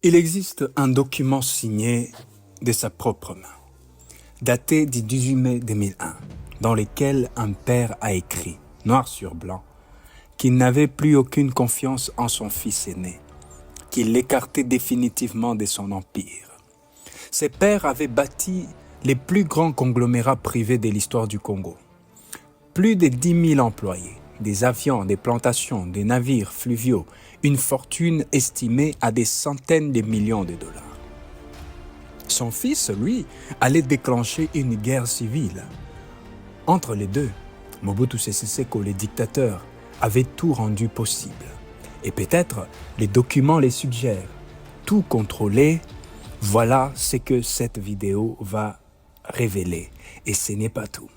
Il existe un document signé de sa propre main, daté du 18 mai 2001, dans lequel un père a écrit, noir sur blanc, qu'il n'avait plus aucune confiance en son fils aîné, qu'il l'écartait définitivement de son empire. Ses pères avaient bâti les plus grands conglomérats privés de l'histoire du Congo. Plus de 10 000 employés, des avions, des plantations, des navires fluviaux, une fortune estimée à des centaines de millions de dollars. Son fils, lui, allait déclencher une guerre civile. Entre les deux, Mobutu Sese Seko, le dictateur, avait tout rendu possible. Et peut-être les documents les suggèrent. Tout contrôler, voilà ce que cette vidéo va révéler. Et ce n'est pas tout.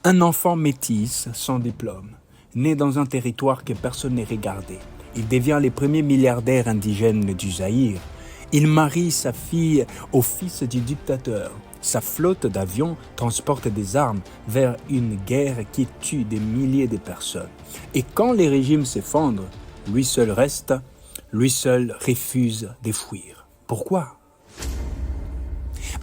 Un enfant métis sans diplôme, né dans un territoire que personne ne regardait. Il devient le premier milliardaire indigène du Zaïre. Il marie sa fille au fils du dictateur. Sa flotte d'avions transporte des armes vers une guerre qui tue des milliers de personnes. Et quand les régimes s'effondrent, lui seul reste, lui seul refuse de fuir. Pourquoi?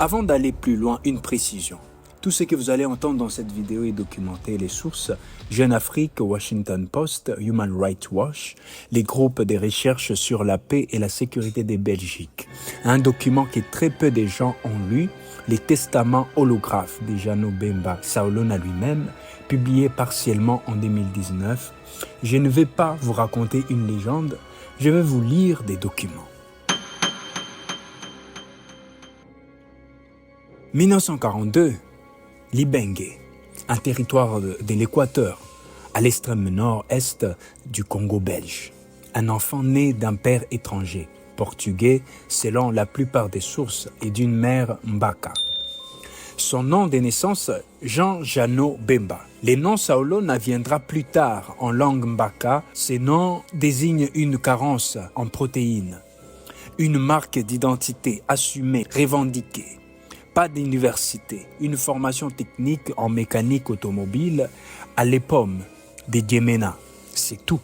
Avant d'aller plus loin, une précision. Tout ce que vous allez entendre dans cette vidéo est documenté. Les sources Jeune Afrique, Washington Post, Human Rights Watch, les groupes de recherche sur la paix et la sécurité de Belgique. Un document que très peu de gens ont lu, les testaments holographes de Jeannot Bemba Saolona lui-même, publié partiellement en 2019. Je ne vais pas vous raconter une légende, je vais vous lire des documents. 1942, Libenge, un territoire de l'Équateur, à l'extrême nord-est du Congo belge. Un enfant né d'un père étranger, portugais selon la plupart des sources et d'une mère Mbaka. Son nom de naissance, Jean Jeannot Bemba. Le nom Saolona viendra plus tard en langue Mbaka. Ce nom désigne une carence en protéines, une marque d'identité assumée, revendiquée. Pas d'université, une formation technique en mécanique automobile à l'EPOM de Djemena, c'est tout.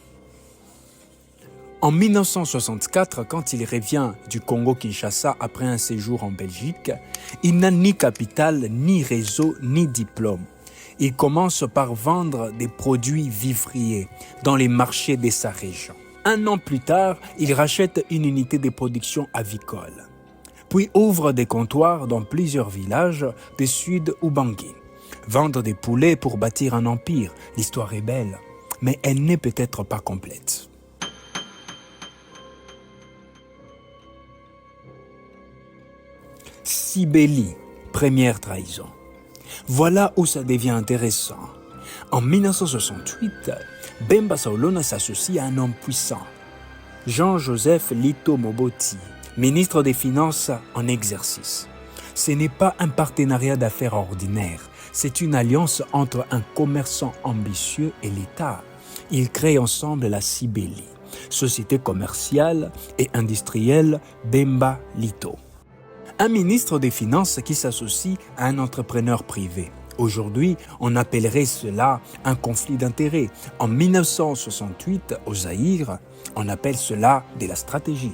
En 1964, quand il revient du Congo-Kinshasa après un séjour en Belgique, il n'a ni capital, ni réseau, ni diplôme. Il commence par vendre des produits vivriers dans les marchés de sa région. Un an plus tard, il rachète une unité de production avicole. Puis ouvre des comptoirs dans plusieurs villages du sud Ubangui. Vendre des poulets pour bâtir un empire, l'histoire est belle, mais elle n'est peut-être pas complète. Sibeli, première trahison. Voilà où ça devient intéressant. En 1968, Bemba Saolona s'associe à un homme puissant, Jean-Joseph Lito Moboti, ministre des Finances en exercice. Ce n'est pas un partenariat d'affaires ordinaire, c'est une alliance entre un commerçant ambitieux et l'État. Ils créent ensemble la Sibeli, société commerciale et industrielle Bemba Lito. Un ministre des Finances qui s'associe à un entrepreneur privé. Aujourd'hui, on appellerait cela un conflit d'intérêts. En 1968, au Zaïre, on appelle cela de la stratégie.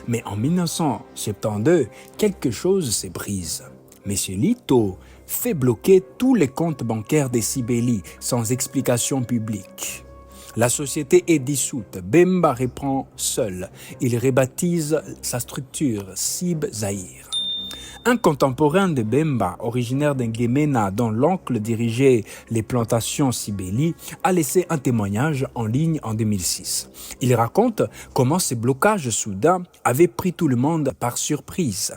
Mais en 1972, quelque chose se brise. M. Lito fait bloquer tous les comptes bancaires des Sibeli sans explication publique. La société est dissoute. Bemba reprend seul. Il rebaptise sa structure Sib Zaïre. Un contemporain de Bemba, originaire d'Ngemena, dont l'oncle dirigeait les plantations Sibeli, a laissé un témoignage en ligne en 2006. Il raconte comment ces blocages soudains avaient pris tout le monde par surprise.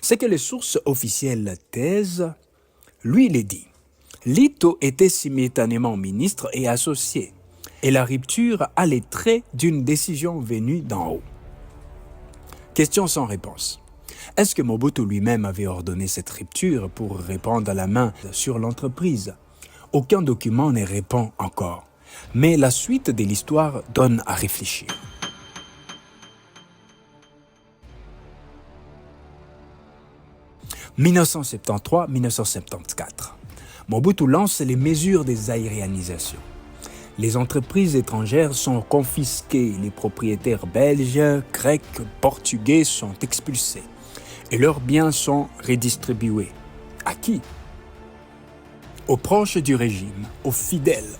Ce que les sources officielles taisent, lui il dit. Lito était simultanément ministre et associé, et la rupture a les traits d'une décision venue d'en haut. Question sans réponse. Est-ce que Mobutu lui-même avait ordonné cette rupture pour reprendre la main sur l'entreprise? Aucun document ne répond encore, mais la suite de l'histoire donne à réfléchir. « 1973-1974. Mobutu lance les mesures des aérianisations. Les entreprises étrangères sont confisquées, les propriétaires belges, grecs, portugais sont expulsés et leurs biens sont redistribués. À qui? Aux proches du régime, aux fidèles.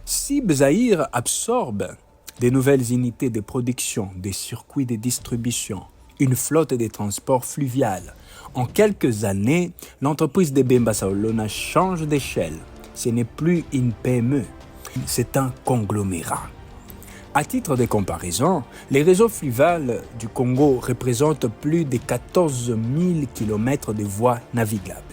Sib Zahir absorbe des nouvelles unités de production, des circuits de distribution, une flotte de transport fluvial. En quelques années, l'entreprise de Bemba Saolona change d'échelle. Ce n'est plus une PME, c'est un conglomérat. À titre de comparaison, les réseaux fluviales du Congo représentent plus de 14 000 km de voies navigables.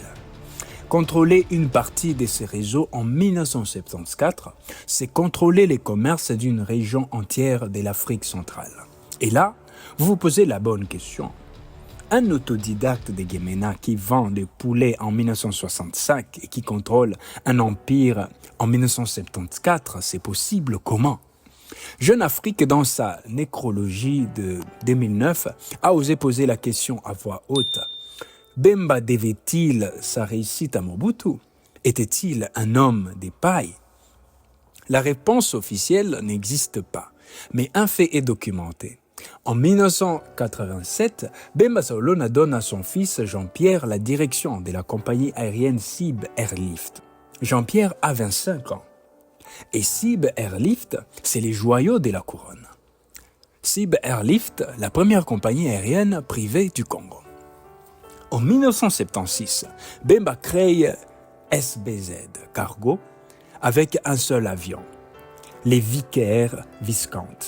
Contrôler une partie de ces réseaux en 1974, c'est contrôler les commerces d'une région entière de l'Afrique centrale. Et là, vous vous posez la bonne question. Un autodidacte de Guémena qui vend des poulets en 1965 et qui contrôle un empire en 1974, c'est possible comment? Jeune Afrique, dans sa nécrologie de 2009, a osé poser la question à voix haute. Bemba devait-il sa réussite à Mobutu? Était-il un homme des pailles? La réponse officielle n'existe pas, mais un fait est documenté. En 1987, Bemba Saolona donne à son fils Jean-Pierre la direction de la compagnie aérienne Sib Airlift. Jean-Pierre a 25 ans. Et Sib Airlift, c'est les joyaux de la couronne. Sib Airlift, la première compagnie aérienne privée du Congo. En 1976, Bemba crée SBZ Cargo avec un seul avion, les Vicaire Viscount.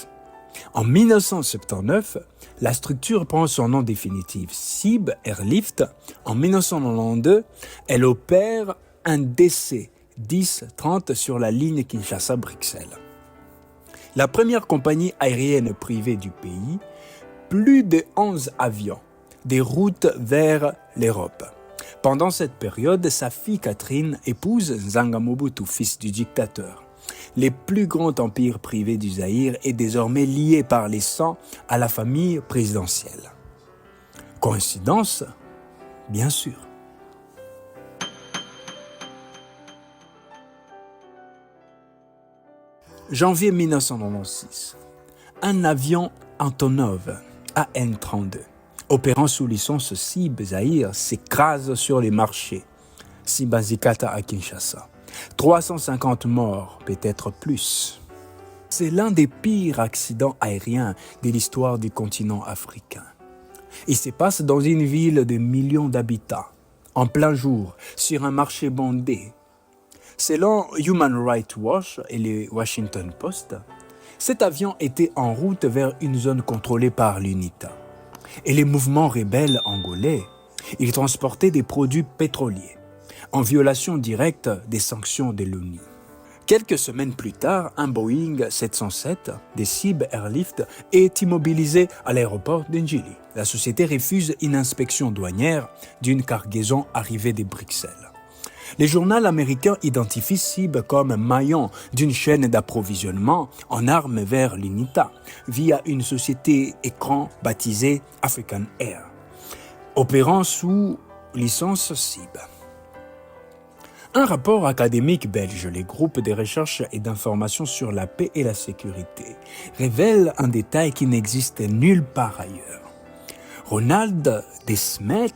En 1979, la structure prend son nom définitif, Sib Airlift. En 1992, elle opère un DC 10-30 sur la ligne Kinshasa-Bruxelles. La première compagnie aérienne privée du pays, plus de 11 avions, des routes vers l'Europe. Pendant cette période, sa fille Catherine épouse Nzanga Mobutu, fils du dictateur. Le plus grand empire privé du Zaïre est désormais lié par les sangs à la famille présidentielle. Coïncidence? Bien sûr. Janvier 1996. Un avion Antonov AN-32, opérant sous licence Sib Zahir, s'écrase sur les marchés. Sibazikata à Kinshasa. 350 morts, peut-être plus. C'est l'un des pires accidents aériens de l'histoire du continent africain. Il se passe dans une ville de millions d'habitants, en plein jour, sur un marché bondé. Selon Human Rights Watch et le Washington Post, cet avion était en route vers une zone contrôlée par l'UNITA. Et les mouvements rebelles angolais, ils transportaient des produits pétroliers, en violation directe des sanctions de l'ONU. Quelques semaines plus tard, un Boeing 707 de Sib Airlift est immobilisé à l'aéroport d'Njili. La société refuse une inspection douanière d'une cargaison arrivée de Bruxelles. Le journal américain identifie Sib comme maillon d'une chaîne d'approvisionnement en armes vers l'UNITA via une société écran baptisée African Air, opérant sous licence Sib. Un rapport académique belge, les groupes de recherche et d'information sur la paix et la sécurité, révèle un détail qui n'existe nulle part ailleurs. Ronald Desmet,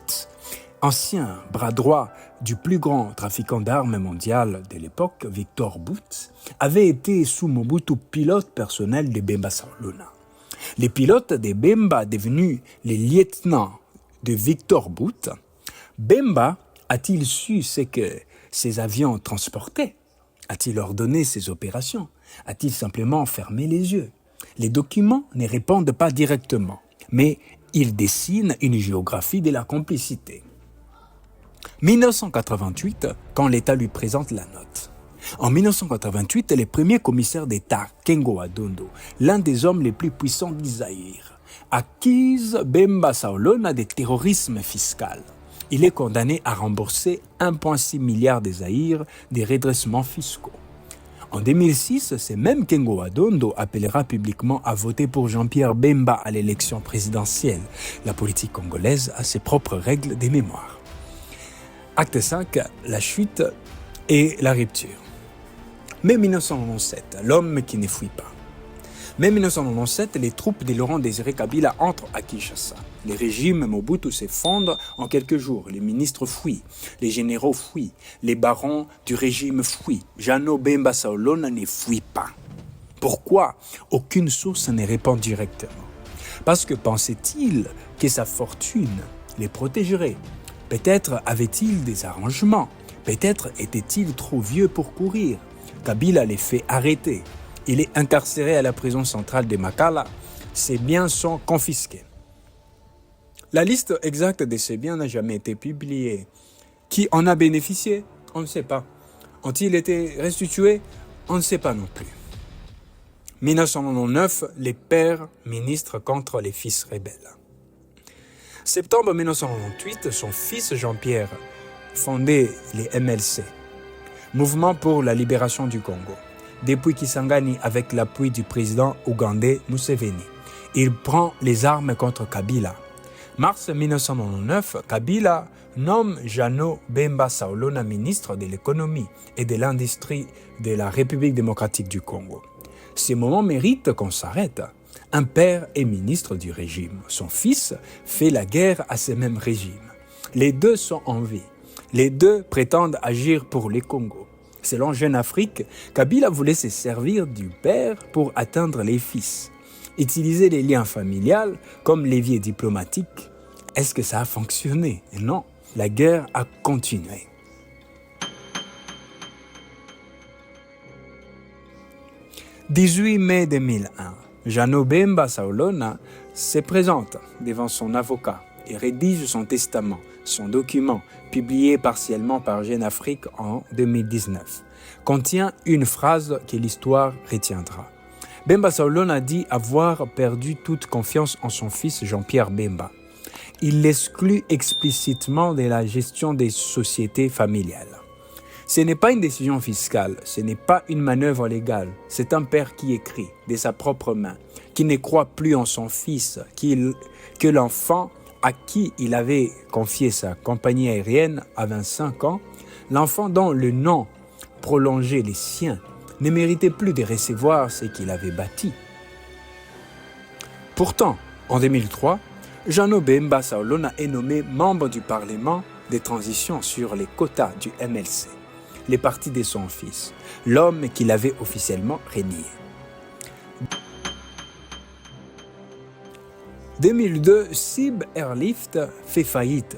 ancien bras droit du plus grand trafiquant d'armes mondial de l'époque, Victor Bout, avait été sous Mobutu pilote personnel de Bemba Saolona. Les pilotes de Bemba devenus les lieutenants de Victor Bout, Bemba a-t-il su ce que ces avions transportaient? A-t-il ordonné ces opérations? A-t-il simplement fermé les yeux? Les documents ne répondent pas directement, mais ils dessinent une géographie de la complicité. 1988, quand l'État lui présente la note. En 1988, le premier commissaire d'État, Kengo Adondo, l'un des hommes les plus puissants du Zaïre, accuse Bemba Saolona de terrorisme fiscal. Il est condamné à rembourser 1,6 milliard de Zaïre des redressements fiscaux. En 2006, ce même Kengo Adondo appellera publiquement à voter pour Jean-Pierre Bemba à l'élection présidentielle. La politique congolaise a ses propres règles de mémoire. Acte 5, la chute et la rupture. Mai 1997, l'homme qui ne fuit pas. Mai 1997, les troupes de Laurent Désiré Kabila entrent à Kinshasa. Le régime Mobutu s'effondre en quelques jours. Les ministres fuient, les généraux fuient, les barons du régime fuient. Jeannot Bemba Saolona ne fuit pas. Pourquoi? Aucune source ne répond directement. Parce que pensait-il que sa fortune les protégerait? Peut-être avait-il des arrangements. Peut-être était-il trop vieux pour courir. Kabila les fait arrêter. Il est incarcéré à la prison centrale de Makala. Ses biens sont confisqués. La liste exacte de ces biens n'a jamais été publiée. Qui en a bénéficié? On ne sait pas. Ont-ils été restitués? On ne sait pas non plus. 1999, les pères ministres contre les fils rebelles. Septembre 1998, son fils Jean-Pierre fondait les MLC, Mouvement pour la libération du Congo. Depuis Kisangani avec l'appui du président ougandais Museveni, il prend les armes contre Kabila. Mars 1999, Kabila nomme Jeannot Bemba Saolona ministre de l'économie et de l'industrie de la République démocratique du Congo. Ces moments méritent qu'on s'arrête. Un père est ministre du régime. Son fils fait la guerre à ce même régime. Les deux sont en vie. Les deux prétendent agir pour les Congos. Selon Jeune Afrique, Kabila voulait se servir du père pour atteindre les fils. Utiliser les liens familiaux comme levier diplomatique. Est-ce que ça a fonctionné? Non, la guerre a continué. 18 mai 2001, Jeannot Bemba Saolona se présente devant son avocat et rédige son testament, son document, publié partiellement par Jeune Afrique en 2019, contient une phrase que l'histoire retiendra. Bemba Saolona dit avoir perdu toute confiance en son fils Jean-Pierre Bemba. Il l'exclut explicitement de la gestion des sociétés familiales. Ce n'est pas une décision fiscale, ce n'est pas une manœuvre légale. C'est un père qui écrit de sa propre main, qui ne croit plus en son fils, que l'enfant à qui il avait confié sa compagnie aérienne à 25 ans, l'enfant dont le nom prolongeait les siens, ne méritait plus de recevoir ce qu'il avait bâti. Pourtant, en 2003, Jeannot Bemba Saolona est nommé membre du Parlement des transitions sur les quotas du MLC, les partis de son fils, l'homme qu'il avait officiellement renié. 2002, Sib Airlift fait faillite.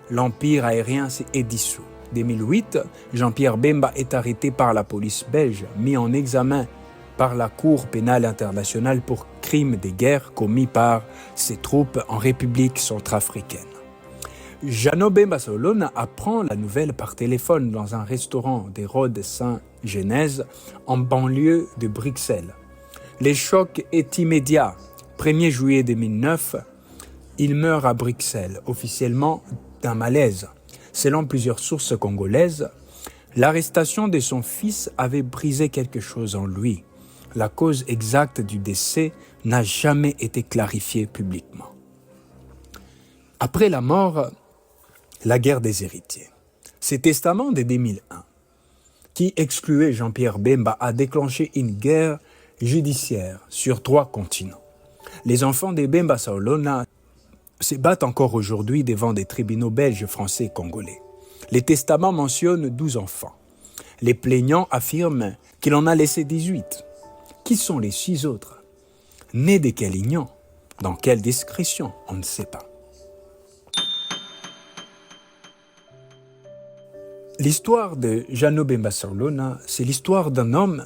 L'empire aérien est dissous. 2008, Jean-Pierre Bemba est arrêté par la police belge, mis en examen par la Cour pénale internationale pour crimes de guerre commis par ses troupes en République centrafricaine. Jeannot Bemba Saolona apprend la nouvelle par téléphone dans un restaurant des Rhodes Saint-Genèse en banlieue de Bruxelles. Le choc est immédiat. 1er juillet 2009, il meurt à Bruxelles, officiellement d'un malaise. Selon plusieurs sources congolaises, l'arrestation de son fils avait brisé quelque chose en lui. La cause exacte du décès n'a jamais été clarifiée publiquement. Après la mort, la guerre des héritiers. Ce testament de 2001, qui excluait Jean-Pierre Bemba, a déclenché une guerre judiciaire sur 3 continents. Les enfants de Bemba Saolona se battent encore aujourd'hui devant des tribunaux belges, français et congolais. Les testaments mentionnent 12 enfants. Les plaignants affirment qu'il en a laissé 18. Qui sont les 6 autres? Nés de quelle union? Dans quelle discrétion? On ne sait pas. L'histoire de Jeannot Bemba Saolona, c'est l'histoire d'un homme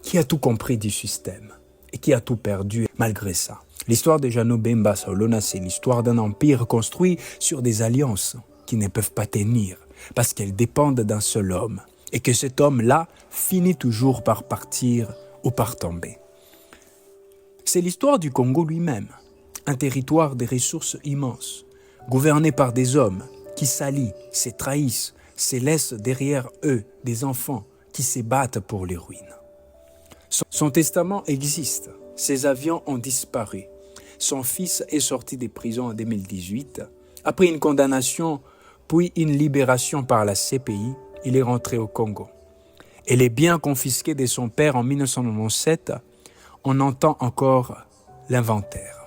qui a tout compris du système et qui a tout perdu malgré ça. L'histoire de Jeannot Bemba Saolona, c'est l'histoire d'un empire construit sur des alliances qui ne peuvent pas tenir parce qu'elles dépendent d'un seul homme et que cet homme-là finit toujours par partir ou par tomber. C'est l'histoire du Congo lui-même, un territoire de ressources immenses, gouverné par des hommes qui s'allient, se trahissent, se laissent derrière eux des enfants qui se battent pour les ruines. Son testament existe, ses avions ont disparu. Son fils est sorti des prisons en 2018. Après une condamnation, puis une libération par la CPI, il est rentré au Congo. et les biens confisqués de son père en 1997, on entend encore l'inventaire.